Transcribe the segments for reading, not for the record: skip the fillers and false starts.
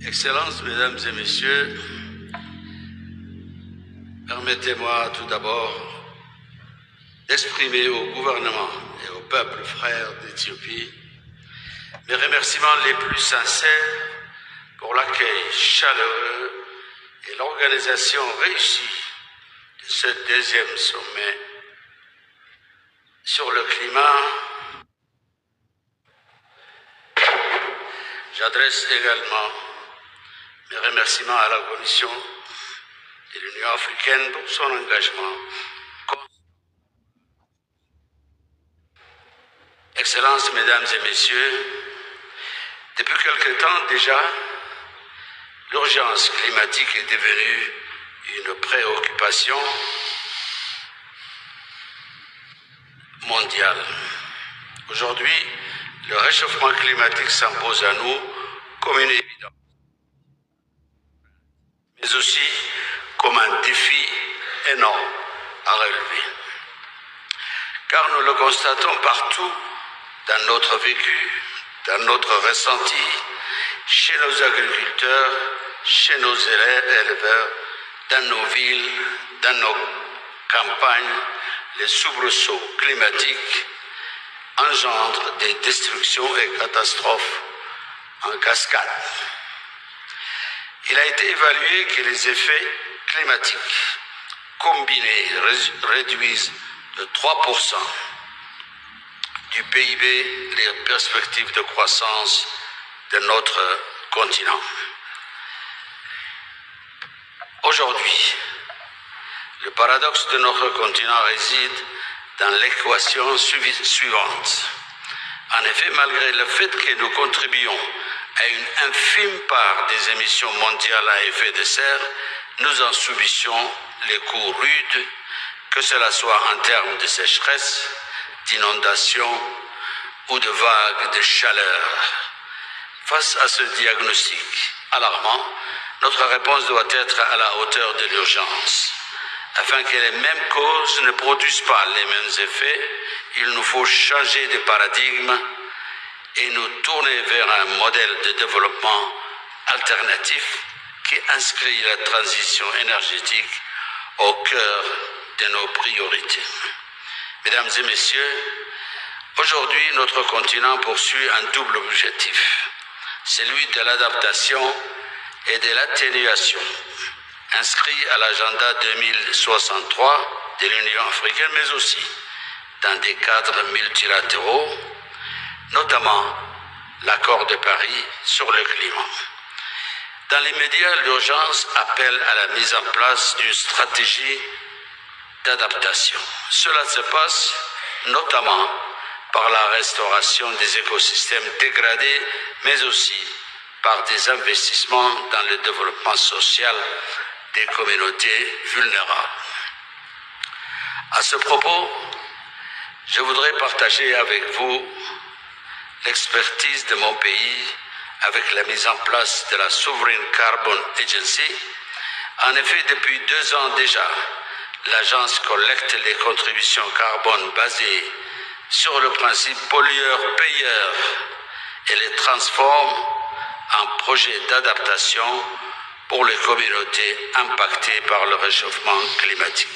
Excellences, Mesdames et Messieurs, permettez-moi tout d'abord d'exprimer au gouvernement et au peuple frère d'Éthiopie mes remerciements les plus sincères pour l'accueil chaleureux et l'organisation réussie de ce deuxième sommet sur le climat. J'adresse également mes remerciements à la Commission de l'Union africaine pour son engagement. Excellences, Mesdames et Messieurs, depuis quelque temps déjà, l'urgence climatique est devenue une préoccupation mondiale. Aujourd'hui, le réchauffement climatique s'impose à nous comme une évidence, mais aussi comme un défi énorme à relever. Car nous le constatons partout dans notre vécu, dans notre ressenti, chez nos agriculteurs, chez nos éleveurs, dans nos villes, dans nos campagnes, les soubresauts climatiques engendrent des destructions et catastrophes en cascade. Il a été évalué que les effets climatiques combinés réduisent de 3% du PIB les perspectives de croissance de notre continent. Aujourd'hui, le paradoxe de notre continent réside dans l'équation suivante. En effet, malgré le fait que nous contribuons à une infime part des émissions mondiales à effet de serre, nous en subissons les coûts rudes, que cela soit en termes de sécheresse, d'inondations ou de vagues de chaleur. Face à ce diagnostic alarmant, notre réponse doit être à la hauteur de l'urgence. Afin que les mêmes causes ne produisent pas les mêmes effets, il nous faut changer de paradigme et nous tourner vers un modèle de développement alternatif qui inscrit la transition énergétique au cœur de nos priorités. Mesdames et Messieurs, aujourd'hui, notre continent poursuit un double objectif, celui de l'adaptation et de l'atténuation, inscrit à l'agenda 2063 de l'Union africaine, mais aussi dans des cadres multilatéraux, notamment l'accord de Paris sur le climat. Dans les médias, l'urgence appelle à la mise en place d'une stratégie d'adaptation. Cela se passe notamment par la restauration des écosystèmes dégradés, mais aussi par des investissements dans le développement social des communautés vulnérables. À ce propos, je voudrais partager avec vous l'expertise de mon pays avec la mise en place de la Sovereign Carbon Agency. En effet, depuis 2 ans déjà, l'agence collecte les contributions carbone basées sur le principe pollueur-payeur et les transforme en projets d'adaptation pour les communautés impactées par le réchauffement climatique.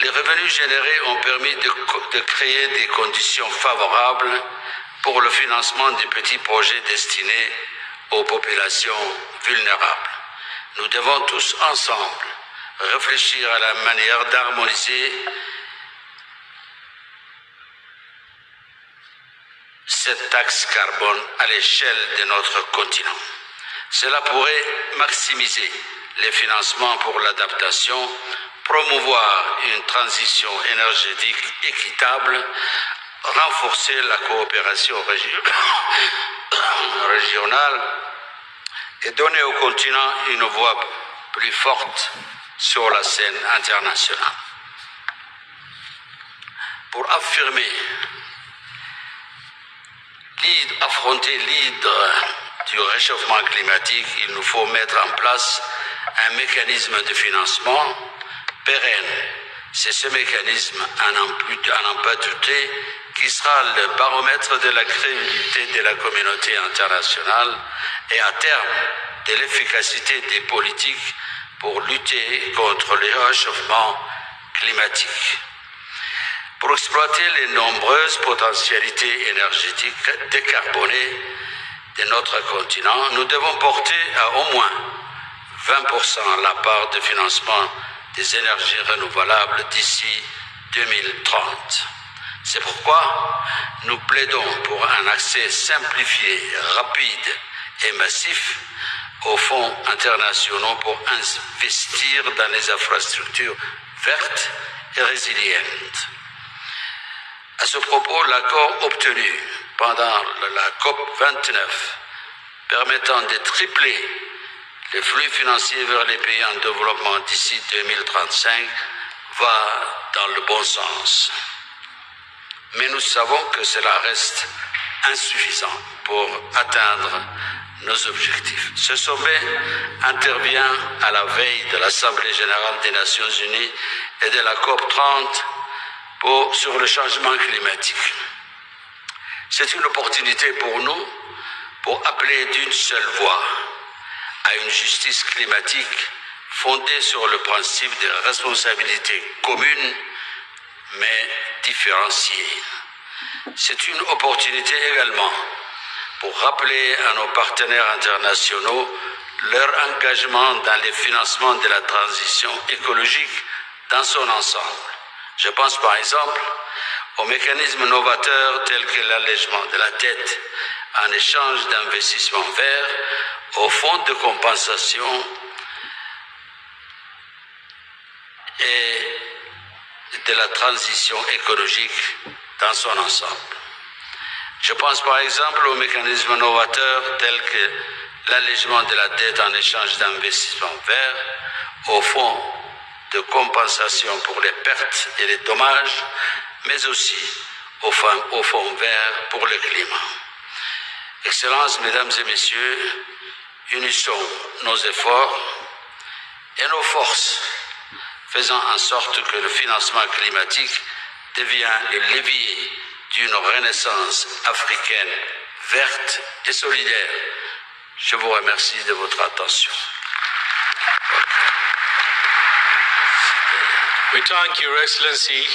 Les revenus générés ont permis de créer des conditions favorables pour le financement des petits projets destinés aux populations vulnérables. Nous devons tous ensemble réfléchir à la manière d'harmoniser cette taxe carbone à l'échelle de notre continent. Cela pourrait maximiser les financements pour l'adaptation, promouvoir une transition énergétique équitable, renforcer la coopération régionale et donner au continent une voix plus forte sur la scène internationale. Pour affronter l'hydre du réchauffement climatique, il nous faut mettre en place un mécanisme de financement pérenne, C'est ce mécanisme, à n'en pas douter, qui sera le baromètre de la crédibilité de la communauté internationale et à terme de l'efficacité des politiques pour lutter contre le réchauffement climatique. Pour exploiter les nombreuses potentialités énergétiques décarbonées de notre continent, nous devons porter à au moins 20% la part de financement des énergies renouvelables d'ici 2030. C'est pourquoi nous plaidons pour un accès simplifié, rapide et massif aux fonds internationaux pour investir dans les infrastructures vertes et résilientes. À ce propos, l'accord obtenu pendant la COP 29 permettant de tripler les flux financiers vers les pays en développement d'ici 2035 va dans le bon sens. Mais nous savons que cela reste insuffisant pour atteindre nos objectifs. Ce sommet intervient à la veille de l'Assemblée générale des Nations unies et de la COP 30 sur le changement climatique. C'est une opportunité pour nous pour appeler d'une seule voix à une justice climatique fondée sur le principe de responsabilité commune mais différenciée. C'est une opportunité également pour rappeler à nos partenaires internationaux leur engagement dans le financement de la transition écologique dans son ensemble. Je pense par exemple aux mécanismes novateurs tels que l'allègement de la dette en échange d'investissements verts, aux fonds de compensation et de la transition écologique dans son ensemble. Je pense par exemple aux mécanismes novateurs tels que l'allègement de la dette en échange d'investissements verts, aux fonds de compensation pour les pertes et les dommages, mais aussi au fonds vert pour le climat. Excellences, Mesdames et Messieurs, unissons nos efforts et nos forces, faisant en sorte que le financement climatique devienne le levier d'une renaissance africaine verte et solidaire. Je vous remercie de votre attention. We thank Your Excellency